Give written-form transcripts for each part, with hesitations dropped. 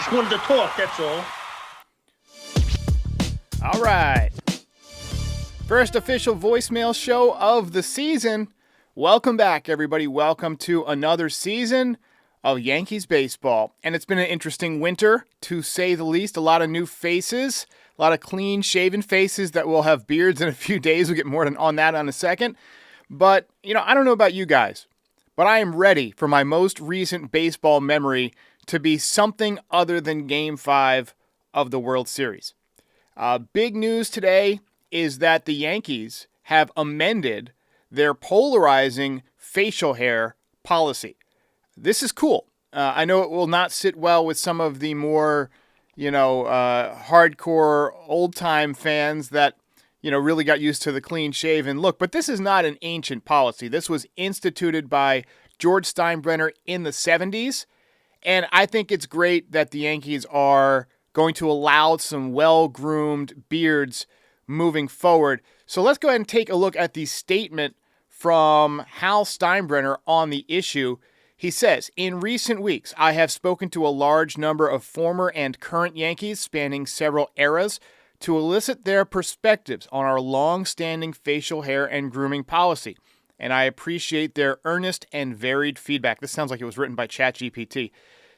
Just wanted to talk, that's all. All right. First official voicemail show of the season. Welcome back, everybody. Welcome to another season of Yankees baseball. And it's been an interesting winter, to say the least. A lot of new faces, a lot of clean-shaven faces that will have beards in a few days. We'll get more on that in a second. But, I don't know about you guys, but I am ready for my most recent baseball memory to be something other than Game 5 of the World Series. Big news today is that the Yankees have amended their polarizing facial hair policy. This is cool. I know it will not sit well with some of the more, hardcore old-time fans that, really got used to the clean-shaven look. But this is not an ancient policy. This was instituted by George Steinbrenner in the 70s. And I think it's great that the Yankees are going to allow some well-groomed beards moving forward. So let's go ahead and take a look at the statement from Hal Steinbrenner on the issue. He says, "In recent weeks, I have spoken to a large number of former and current Yankees spanning several eras to elicit their perspectives on our long-standing facial hair and grooming policy, and I appreciate their earnest and varied feedback." This sounds like it was written by ChatGPT.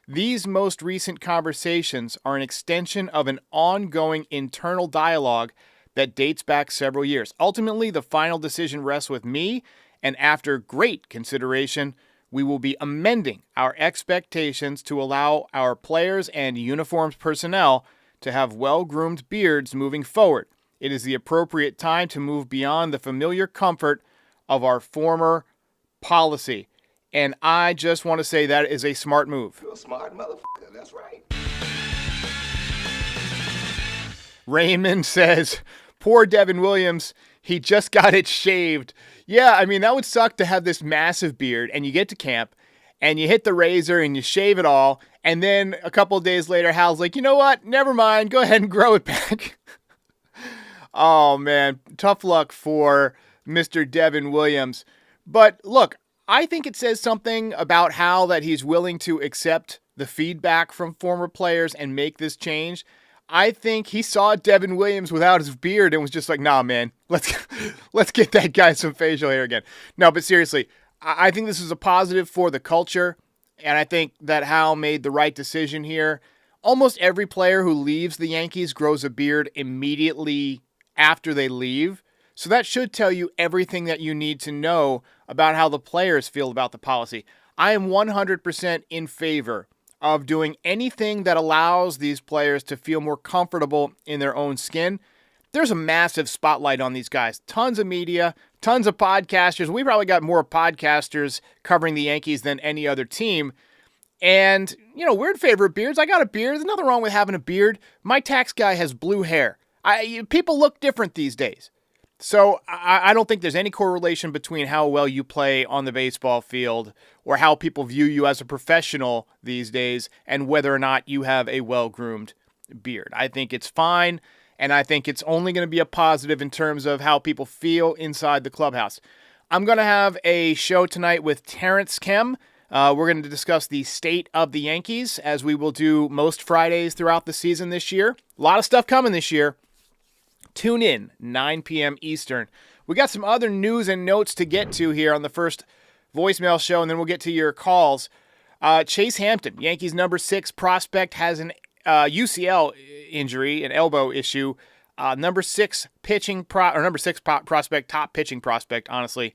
"These most recent conversations are an extension of an ongoing internal dialogue that dates back several years. Ultimately, the final decision rests with me, and after great consideration, we will be amending our expectations to allow our players and uniforms personnel to have well-groomed beards moving forward. It is the appropriate time to move beyond the familiar comfort of our former policy." And I just want to say that is a smart move. You're a smart motherfucker, that's right. Raymond says, "Poor Devin Williams, he just got it shaved." Yeah, I mean, that would suck to have this massive beard, and you get to camp, and you hit the razor, and you shave it all, and then a couple of days later, Hal's like, "You know what? Never mind. Go ahead and grow it back." Oh, man. Tough luck for Mr. Devin Williams. But look, I think it says something about Hal that he's willing to accept the feedback from former players and make this change. I think he saw Devin Williams without his beard and was just like, "Nah, man, let's get that guy some facial hair again." No, but seriously, I think this is a positive for the culture, and I think that Hal made the right decision here. Almost every player who leaves the Yankees grows a beard immediately after they leave. So that should tell you everything that you need to know about how the players feel about the policy. I am 100% in favor of doing anything that allows these players to feel more comfortable in their own skin. There's a massive spotlight on these guys. Tons of media, tons of podcasters. We probably got more podcasters covering the Yankees than any other team. And, we're in favor of beards. I got a beard. There's nothing wrong with having a beard. My tax guy has blue hair. People look different these days. So I don't think there's any correlation between how well you play on the baseball field or how people view you as a professional these days and whether or not you have a well-groomed beard. I think it's fine, and I think it's only going to be a positive in terms of how people feel inside the clubhouse. I'm going to have a show tonight with Terrence Kem. We're going to discuss the state of the Yankees, as we will do most Fridays throughout the season this year. A lot of stuff coming this year. Tune in, 9 p.m. Eastern. We got some other news and notes to get to here on the first voicemail show, and then we'll get to your calls. Chase Hampton, Yankees number 6 prospect, has an UCL injury, an elbow issue. Number 6 prospect, top pitching prospect, honestly.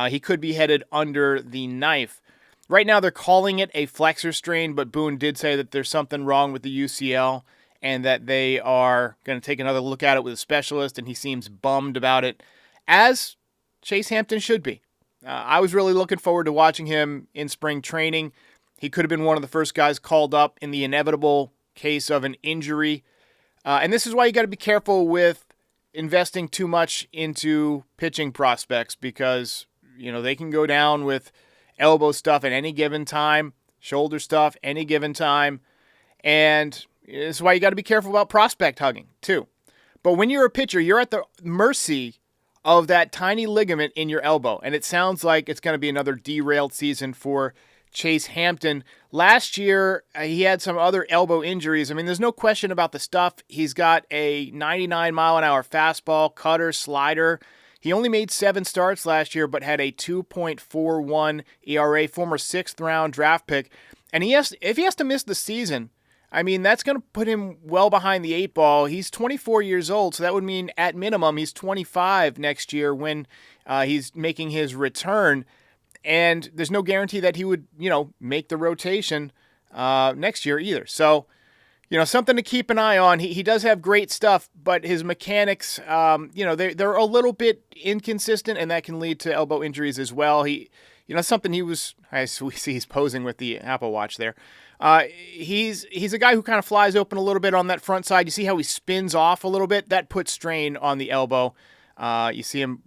He could be headed under the knife. Right now they're calling it a flexor strain, but Boone did say that there's something wrong with the UCL and that they are going to take another look at it with a specialist, and he seems bummed about it, as Chase Hampton should be. I was really looking forward to watching him in spring training. He could have been one of the first guys called up in the inevitable case of an injury. And this is why you got to be careful with investing too much into pitching prospects, because, they can go down with elbow stuff at any given time, shoulder stuff any given time. And this is why you got to be careful about prospect hugging, too. But when you're a pitcher, you're at the mercy of that tiny ligament in your elbow. And it sounds like it's going to be another derailed season for Chase Hampton. Last year, he had some other elbow injuries. I mean, there's no question about the stuff. He's got a 99-mile-an-hour fastball, cutter, slider. He only made 7 starts last year, but had a 2.41 ERA, former 6th-round draft pick. And if he has to miss the season, I mean, that's going to put him well behind the 8 ball. He's 24 years old, so that would mean at minimum he's 25 next year when he's making his return. And there's no guarantee that he would, make the rotation next year either. So, something to keep an eye on. He does have great stuff, but his mechanics, they're a little bit inconsistent, and that can lead to elbow injuries as well. Something we see he's posing with the Apple Watch there. He's a guy who kind of flies open a little bit on that front side. You see how he spins off a little bit? That puts strain on the elbow. You see him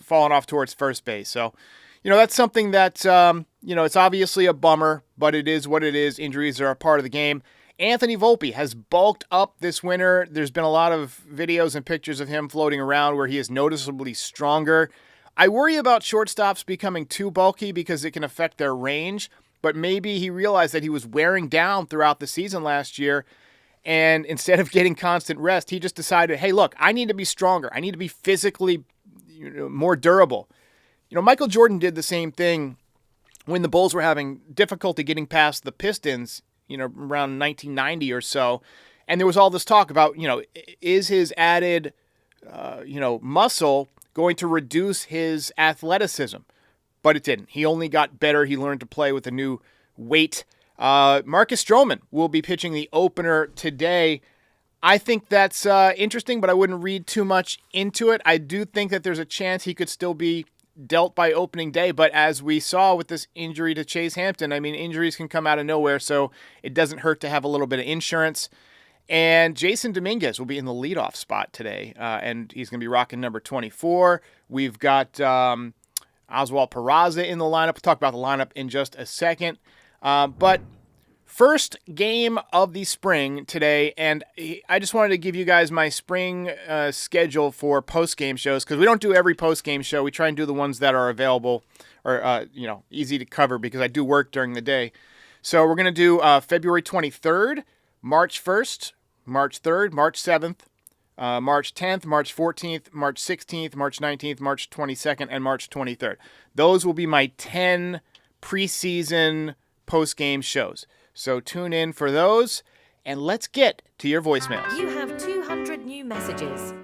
falling off towards first base. So, that's something that, it's obviously a bummer, but it is what it is. Injuries are a part of the game. Anthony Volpe has bulked up this winter. There's been a lot of videos and pictures of him floating around where he is noticeably stronger. I worry about shortstops becoming too bulky because it can affect their range, but maybe he realized that he was wearing down throughout the season last year, and instead of getting constant rest, he just decided, hey, look, I need to be stronger. I need to be physically more durable. Michael Jordan did the same thing when the Bulls were having difficulty getting past the Pistons, around 1990 or so. And there was all this talk about, is his added, muscle going to reduce his athleticism? But it didn't. He only got better. He learned to play with a new weight. Marcus Stroman will be pitching the opener today. I think that's interesting, but I wouldn't read too much into it. I do think that there's a chance he could still be dealt by opening day, but as we saw with this injury to Chase Hampton, I mean, injuries can come out of nowhere, so it doesn't hurt to have a little bit of insurance. And Jason Dominguez will be in the leadoff spot today, and he's going to be rocking number 24. We've got Oswald Peraza in the lineup. We'll talk about the lineup in just a second. But first game of the spring today, and I just wanted to give you guys my spring schedule for post-game shows, because we don't do every post-game show. We try and do the ones that are available or, easy to cover, because I do work during the day. So we're going to do February 23rd, March 1st, March 3rd, March 7th, March 10th, March 14th, March 16th, March 19th, March 22nd, and March 23rd. Those will be my 10 preseason post-game shows. So tune in for those, and let's get to your voicemails. You have 200 new messages.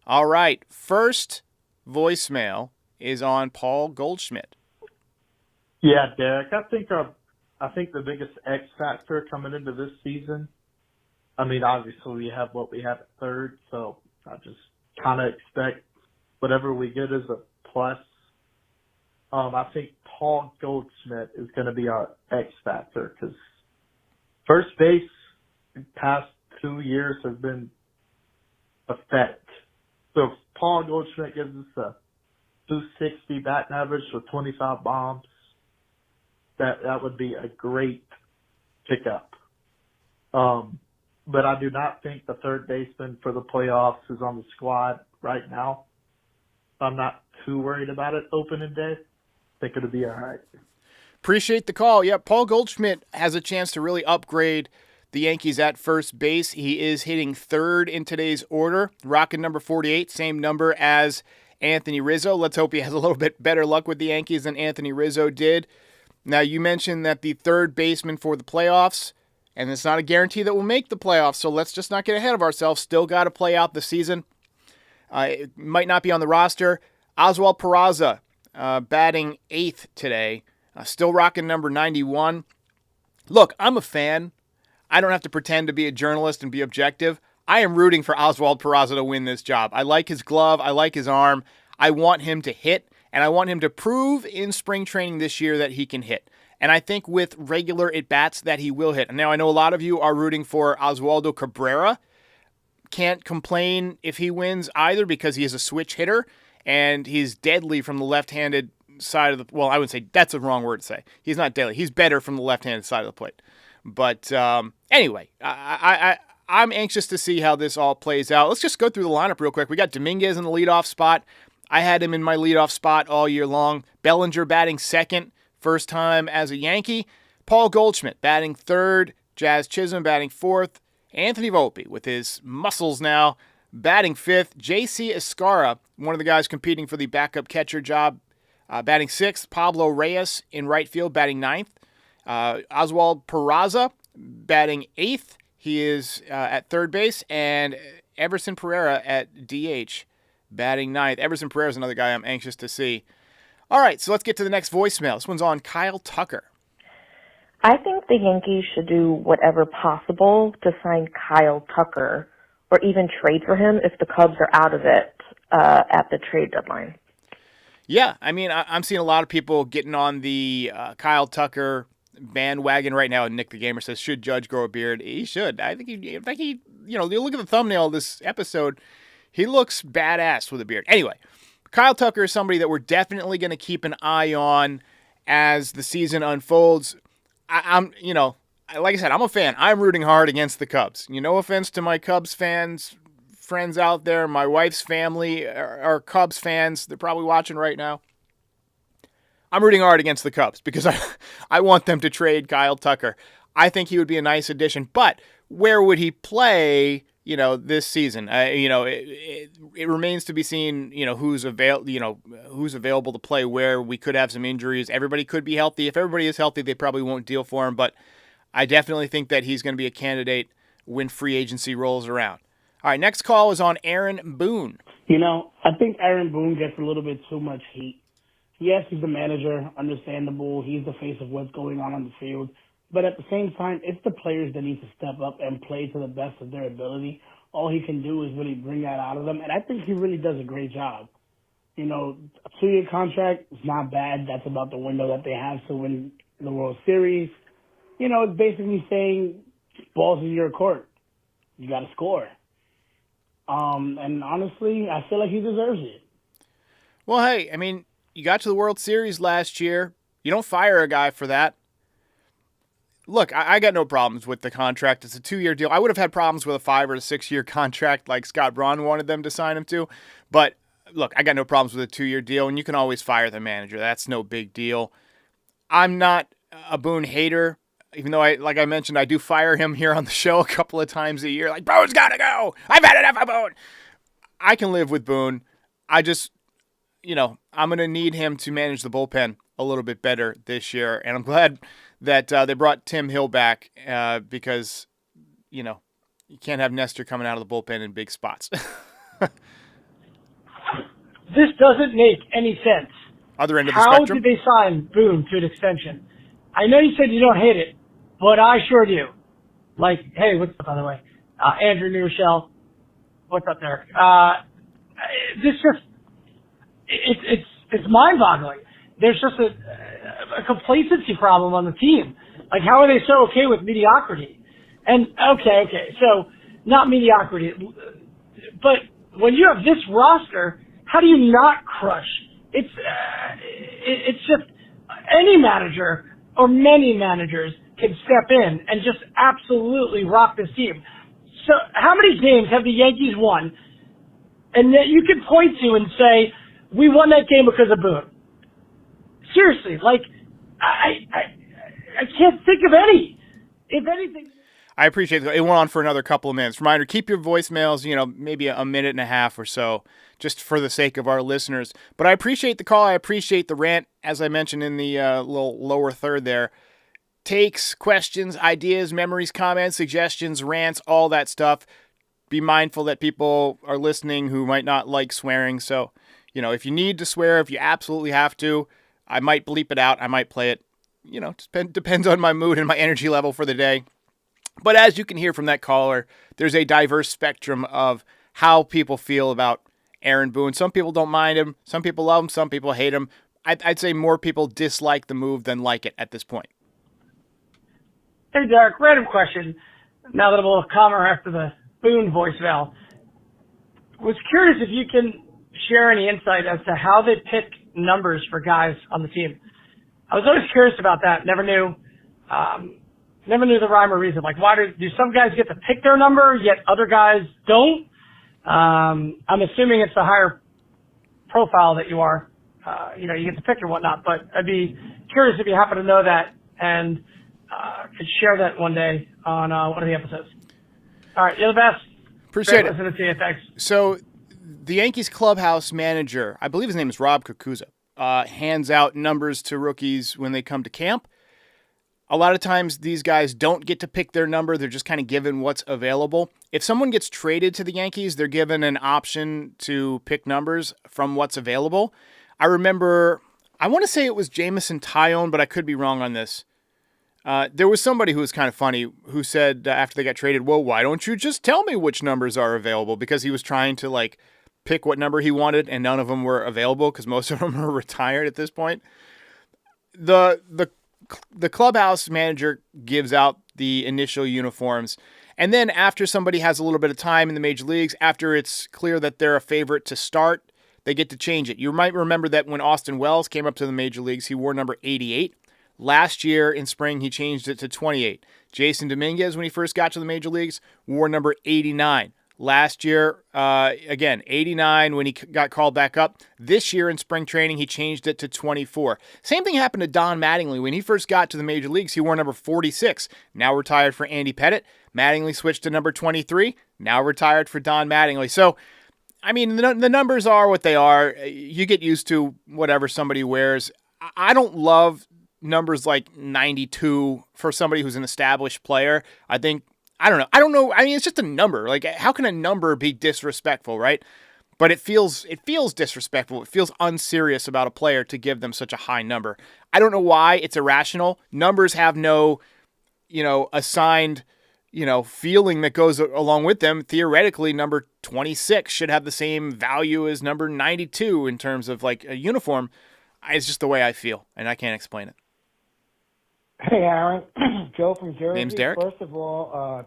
All right, first voicemail is on Paul Goldschmidt. Yeah, Derek, I think the biggest X factor coming into this season, I mean, obviously we have what we have at third, so I just kind of expect whatever we get is a plus. I think Paul Goldschmidt is going to be our X factor, because first base the past 2 years has been effect. So if Paul Goldschmidt gives us a 260 batting average with 25 bombs, that would be a great pickup. But I do not think the third baseman for the playoffs is on the squad right now. I'm not too worried about it opening day. I think it'll be all right. Appreciate the call. Yeah, Paul Goldschmidt has a chance to really upgrade the Yankees at first base. He is hitting third in today's order, rocking number 48, same number as Anthony Rizzo. Let's hope he has a little bit better luck with the Yankees than Anthony Rizzo did. Now, you mentioned that the third baseman for the playoffs, and it's not a guarantee that we'll make the playoffs, so let's just not get ahead of ourselves. Still got to play out the season. It might not be on the roster. Oswald Peraza, batting 8th today, still rocking number 91. Look, I'm a fan. I don't have to pretend to be a journalist and be objective. I am rooting for Oswald Peraza to win this job. I like his glove. I like his arm. I want him to hit, and I want him to prove in spring training this year that he can hit. And I think with regular at-bats that he will hit. Now, I know a lot of you are rooting for Oswaldo Cabrera. Can't complain if he wins either, because he is a switch hitter, and he's deadly from the left-handed side of the... Well, I wouldn't say... That's a wrong word to say. He's not deadly. He's better from the left-handed side of the plate. But anyway, I'm anxious to see how this all plays out. Let's just go through the lineup real quick. We got Dominguez in the leadoff spot. I had him in my leadoff spot all year long. Bellinger batting second, first time as a Yankee. Paul Goldschmidt batting third. Jazz Chisholm batting fourth. Anthony Volpe, with his muscles now, batting fifth. J.C. Escarra, one of the guys competing for the backup catcher job, batting sixth. Pablo Reyes in right field, batting ninth. Oswald Peraza batting eighth. He is at third base. And Everson Pereira at DH, batting ninth. Everson Pereira is another guy I'm anxious to see. All right, so let's get to the next voicemail. This one's on Kyle Tucker. I think the Yankees should do whatever possible to sign Kyle Tucker or even trade for him if the Cubs are out of it at the trade deadline. Yeah, I mean, I'm seeing a lot of people getting on the Kyle Tucker bandwagon right now. And Nick the Gamer says, should Judge grow a beard? He should. I think he, you look at the thumbnail of this episode, he looks badass with a beard. Anyway, Kyle Tucker is somebody that we're definitely going to keep an eye on as the season unfolds. I'm like I said, I'm a fan. I'm rooting hard against the Cubs. No offense to my Cubs friends out there. My wife's family are Cubs fans. They're probably watching right now. I'm rooting hard against the Cubs because I want them to trade Kyle Tucker. I think he would be a nice addition, but where would he play, this season? It remains to be seen, who's available to play where. We could have some injuries. Everybody could be healthy. If everybody is healthy, they probably won't deal for him, but I definitely think that he's going to be a candidate when free agency rolls around. All right, next call is on Aaron Boone. I think Aaron Boone gets a little bit too much heat. Yes, he's the manager, understandable. He's the face of what's going on the field. But at the same time, it's the players that need to step up and play to the best of their ability. All he can do is really bring that out of them. And I think he really does a great job. A 2-year contract is not bad. That's about the window that they have to win the World Series. It's basically saying balls in your court. You got to score. And honestly, I feel like he deserves it. Well, hey, I mean, you got to the World Series last year. You don't fire a guy for that. Look, I got no problems with the contract. It's a 2-year deal. I would have had problems with a 5 or 6-year contract like Scott Braun wanted them to sign him to. But look, I got no problems with a 2-year deal, and you can always fire the manager. That's no big deal. I'm not a Boone hater, even though, like I mentioned, I do fire him here on the show a couple of times a year. Like, Boone's got to go. I've had enough of Boone. I can live with Boone. I just, I'm going to need him to manage the bullpen a little bit better this year. And I'm glad that they brought Tim Hill back because, you can't have Nestor coming out of the bullpen in big spots. This doesn't make any sense. Other end of the How spectrum. did they sign Boone to an extension? I know you said you don't hate it, but I sure do. Like, hey, what's up, by the way? Andrew New Rochelle. What's up there? It's mind-boggling. There's just a complacency problem on the team. Like, how are they so okay with mediocrity? And, okay, so not mediocrity. But when you have this roster, how do you not crush? It's just any manager or many managers can step in and just absolutely rock this team. So how many games have the Yankees won and that you can point to and say, we won that game because of Boone? Seriously, like, I can't think of any. If anything... I appreciate it. It went on for another couple of minutes. Reminder, keep your voicemails, maybe a minute and a half or so, just for the sake of our listeners. But I appreciate the call. I appreciate the rant, as I mentioned in the little lower third there. Takes, questions, ideas, memories, comments, suggestions, rants, all that stuff. Be mindful that people are listening who might not like swearing. So, if you need to swear, if you absolutely have to, I might bleep it out. I might play it. Depends on my mood and my energy level for the day. But as you can hear from that caller, there's a diverse spectrum of how people feel about Aaron Boone. Some people don't mind him. Some people love him. Some people hate him. I'd say more people dislike the move than like it at this point. Hey, Derek, random question. Now that I'm a little calmer after the Boone voicemail. Was curious if you can share any insight as to how they pick numbers for guys on the team. I was always curious about that. Never knew the rhyme or reason. Like, why do some guys get to pick their number, yet other guys don't? I'm assuming it's the higher profile that you are, you get the pick and whatnot. But I'd be curious if you happen to know that and could share that one day on one of the episodes. All right, you're the best. Appreciate Great it. listening to you. Thanks. So the Yankees clubhouse manager, I believe his name is Rob Kukuza, hands out numbers to rookies when they come to camp. A lot of times these guys don't get to pick their number. They're just kind of given what's available. If someone gets traded to the Yankees, they're given an option to pick numbers from what's available. I remember, I want to say it was Jameson Taillon, but I could be wrong on this. There was somebody who was kind of funny who said after they got traded, well, why don't you just tell me which numbers are available? Because he was trying to pick what number he wanted and none of them were available because most of them are retired at this point. The clubhouse manager gives out the initial uniforms. And then after somebody has a little bit of time in the major leagues, after it's clear that they're a favorite to start, they get to change it. You might remember that when Austin Wells came up to the major leagues, he wore number 88. Last year in spring, he changed it to 28. Jason Dominguez, when he first got to the major leagues, wore number 89. Last year, again, 89 when he got called back up. This year in spring training, he changed it to 24. Same thing happened to Don Mattingly. When he first got to the major leagues, he wore number 46. Now retired for Andy Pettitte. Mattingly switched to number 23. Now retired for Don Mattingly. So, I mean, the numbers are what they are. You get used to whatever somebody wears. I don't love numbers like 92 for somebody who's an established player. I don't know. I mean, it's just a number. How can a number be disrespectful, right? But it feels disrespectful. It feels unserious about a player to give them such a high number. I don't know why. It's irrational. Numbers have no, assigned, feeling that goes along with them. Theoretically, number 26 should have the same value as number 92 in terms of a uniform. It's just the way I feel, and I can't explain it. Hey, Aaron. Joe from Jersey. Name's Derek. First of all,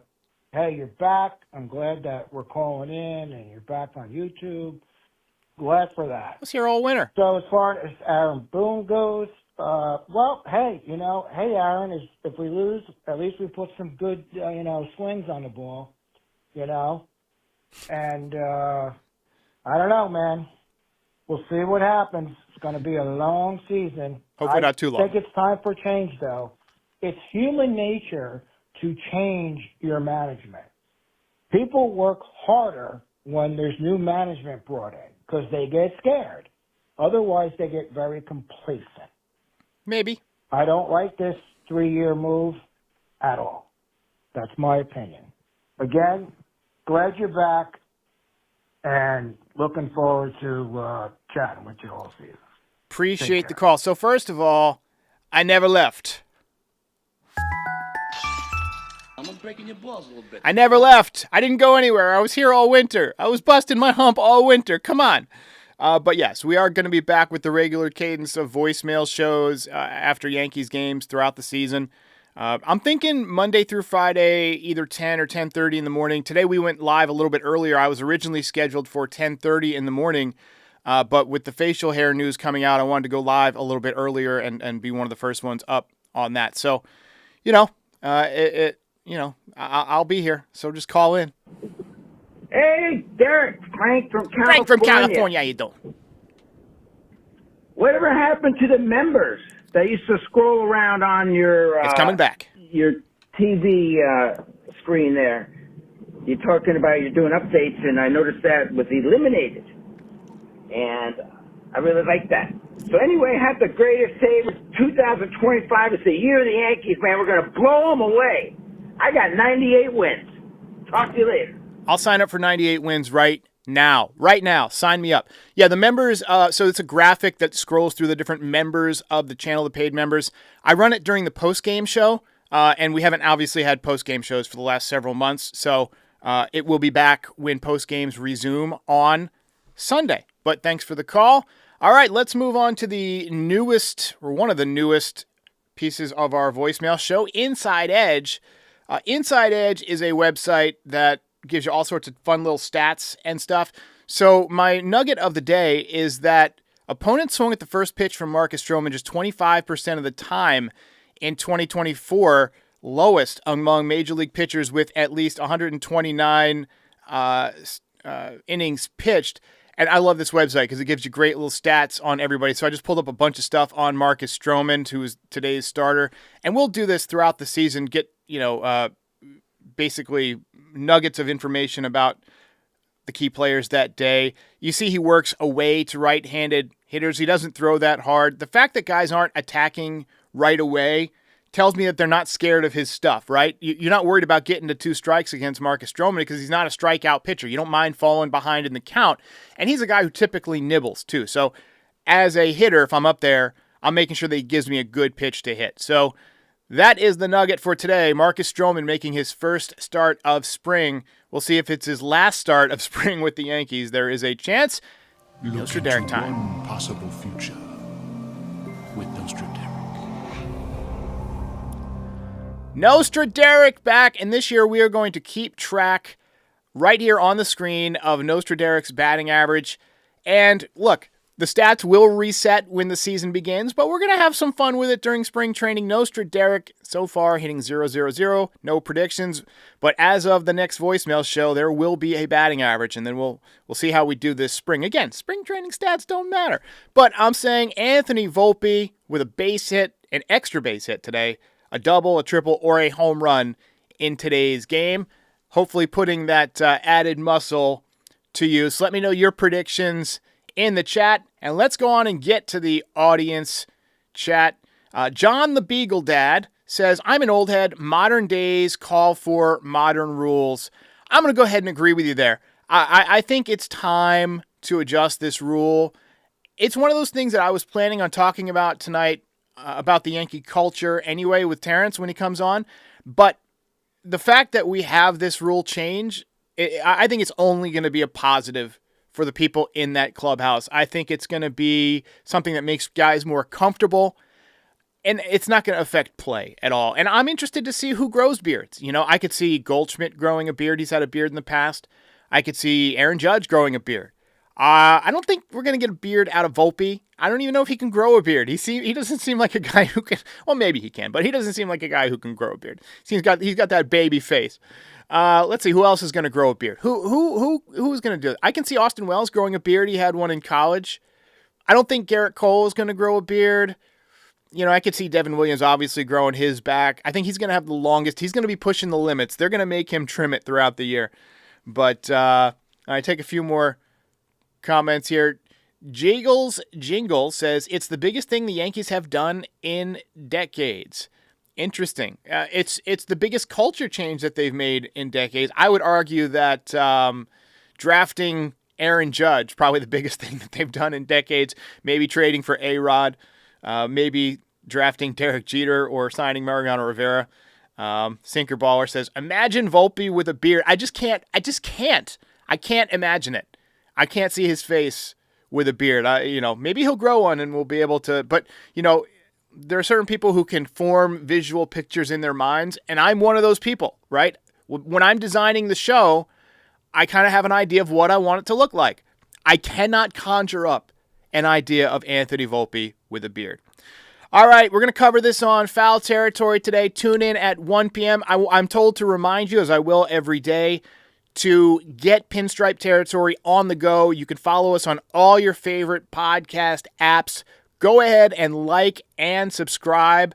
hey, you're back. I'm glad that we're calling in and you're back on YouTube. Glad for that. I was here all winter. So as far as Aaron Boone goes, hey, hey, Aaron, if we lose, at least we put some good, swings on the ball, And I don't know, man. We'll see what happens. It's going to be a long season. Hopefully not too long. I think it's time for change, though. It's human nature to change your management. People work harder when there's new management brought in because they get scared. Otherwise, they get very complacent. Maybe. I don't like this 3-year move at all. That's my opinion. Again, glad you're back and looking forward to chatting with you all season. Appreciate the call. So first of all, I never left. I'm breaking your balls a little bit. I never left. I didn't go anywhere. I was here all winter. I was busting my hump all winter. Come on. But yes, we are going to be back with the regular cadence of voicemail shows after Yankees games throughout the season. I'm thinking Monday through Friday, either 10 or 10:30 in the morning. Today we went live a little bit earlier. I was originally scheduled for 10:30 in the morning, but with the facial hair news coming out, I wanted to go live a little bit earlier and be one of the first ones up on that. So, I'll be here. So just call in. Hey, Derek, Frank from California. Frank from California, how you doing? Whatever happened to the members that used to scroll around on your It's coming back. Your TV screen there? You're talking about you're doing updates, and I noticed that was eliminated, and I really like that. So anyway, have the greatest save. 2025 is the year of the Yankees, man. We're gonna blow them away. I got 98 wins. Talk to you later. I'll sign up for 98 wins right now. Right now. Sign me up. Yeah, the members, so it's a graphic that scrolls through the different members of the channel, the paid members. I run it during the post-game show, and we haven't obviously had post-game shows for the last several months, so it will be back when post-games resume on Sunday. But thanks for the call. All right, let's move on to the newest, or one of the newest pieces of our voicemail show, Inside Edge. Inside Edge is a website that gives you all sorts of fun little stats and stuff. So my nugget of the day is that opponents swung at the first pitch from Marcus Stroman just 25% of the time in 2024, lowest among major league pitchers with at least 129 innings pitched. And I love this website because it gives you great little stats on everybody. So I just pulled up a bunch of stuff on Marcus Stroman, who is today's starter. And we'll do this throughout the season, get, basically nuggets of information about the key players that day. You see he works away to right-handed hitters. He doesn't throw that hard. The fact that guys aren't attacking right away tells me that they're not scared of his stuff, right? You're not worried about getting to 2 strikes against Marcus Stroman because he's not a strikeout pitcher. You don't mind falling behind in the count. And he's a guy who typically nibbles too. So as a hitter, if I'm up there, I'm making sure that he gives me a good pitch to hit. So that is the nugget for today. Marcus Stroman making his first start of spring. We'll see if it's his last start of spring with the Yankees. There is a chance. NostraDerek time. One possible future with NostraDerek. NostraDerek back, and this year we are going to keep track right here on the screen of NostraDerek's batting average. And look, the stats will reset when the season begins, but we're going to have some fun with it during spring training. NostraDerek so far hitting 0-0-0, no predictions, but as of the next voicemail show, there will be a batting average, and then we'll see how we do this spring. Again, spring training stats don't matter, but I'm saying Anthony Volpe with a base hit, an extra base hit today, a double, a triple, or a home run in today's game. Hopefully putting that added muscle to use. Let me know your predictions in the chat, and let's go on and get to the audience chat. John the Beagle Dad says, I'm an old head. Modern days call for modern rules. I'm going to go ahead and agree with you there. I think it's time to adjust this rule. It's one of those things that I was planning on talking about tonight, about the Yankee culture anyway with Terrence when he comes on. But the fact that we have this rule change, I think it's only going to be a positive for the people in that clubhouse. I think it's going to be something that makes guys more comfortable, and it's not going to affect play at all. And I'm interested to see who grows beards. I could see Goldschmidt growing a beard. He's had a beard in the past. I could see Aaron Judge growing a beard. I don't think we're going to get a beard out of Volpe. I don't even know if he can grow a beard. He doesn't seem like a guy who can. Well, maybe he can, but he doesn't seem like a guy who can grow a beard. He's got that baby face. Let's see who else is going to grow a beard. Who's going to do it? I can see Austin Wells growing a beard. He had one in college. I don't think Garrett Cole is going to grow a beard. I could see Devin Williams obviously growing his back. I think he's going to have the longest. He's going to be pushing the limits. They're going to make him trim it throughout the year. But I take a few more comments here. Jiggles Jingle says, it's the biggest thing the Yankees have done in decades. Interesting. It's the biggest culture change that they've made in decades. I would argue that drafting Aaron Judge, probably the biggest thing that they've done in decades. Maybe trading for A-Rod. Maybe drafting Derek Jeter or signing Mariano Rivera. Sinker Baller says, imagine Volpe with a beard. I can't imagine it. I can't see his face with a beard. Maybe he'll grow one and we'll be able to, but there are certain people who can form visual pictures in their minds, and I'm one of those people, right? When I'm designing the show, I kind of have an idea of what I want it to look like. I cannot conjure up an idea of Anthony Volpe with a beard. All right, we're going to cover this on Foul Territory today. Tune in at 1 p.m. I'm told to remind you, as I will every day, to get Pinstripe Territory on the go. You can follow us on all your favorite podcast apps. Go ahead and like and subscribe,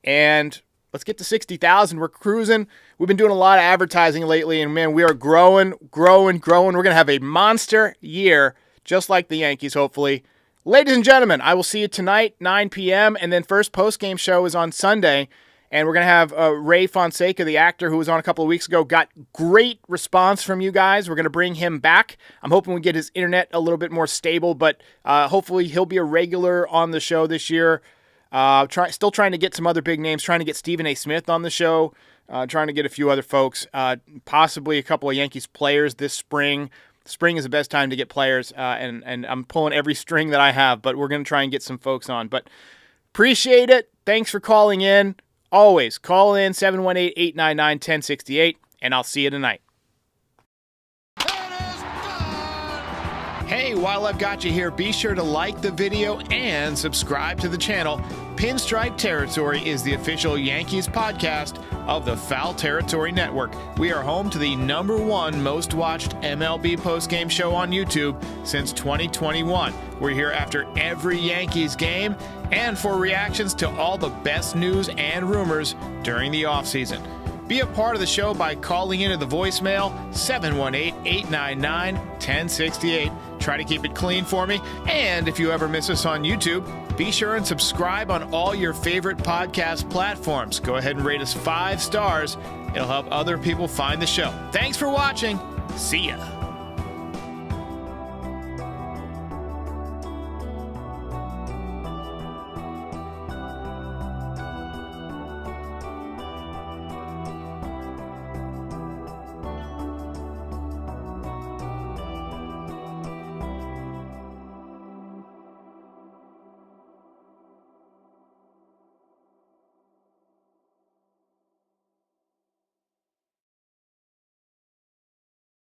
and let's get to 60,000. We're cruising. We've been doing a lot of advertising lately, and man, we are growing. We're going to have a monster year, just like the Yankees, hopefully. Ladies and gentlemen, I will see you tonight, 9 p.m., and then first post-game show is on Sunday, and we're going to have Ray Fonseca, the actor who was on a couple of weeks ago, got great response from you guys. We're going to bring him back. I'm hoping we get his internet a little bit more stable, but hopefully he'll be a regular on the show this year. Still trying to get some other big names, trying to get Stephen A. Smith on the show, trying to get a few other folks, possibly a couple of Yankees players this spring. Spring is the best time to get players, and I'm pulling every string that I have, but we're going to try and get some folks on. But appreciate it. Thanks for calling in. Always call in 718-899-1068, and I'll see you tonight. Hey, while I've got you here, be sure to like the video and subscribe to the channel. Pinstripe Territory is the official Yankees podcast of the Foul Territory Network. We are home to the #1 most watched MLB postgame show on YouTube since 2021. We're here after every Yankees game and for reactions to all the best news and rumors during the offseason. Be a part of the show by calling into the voicemail 718-899-1068. Try to keep it clean for me. And if you ever miss us on YouTube, be sure and subscribe on all your favorite podcast platforms. Go ahead and rate us 5 stars. It'll help other people find the show. Thanks for watching. See ya.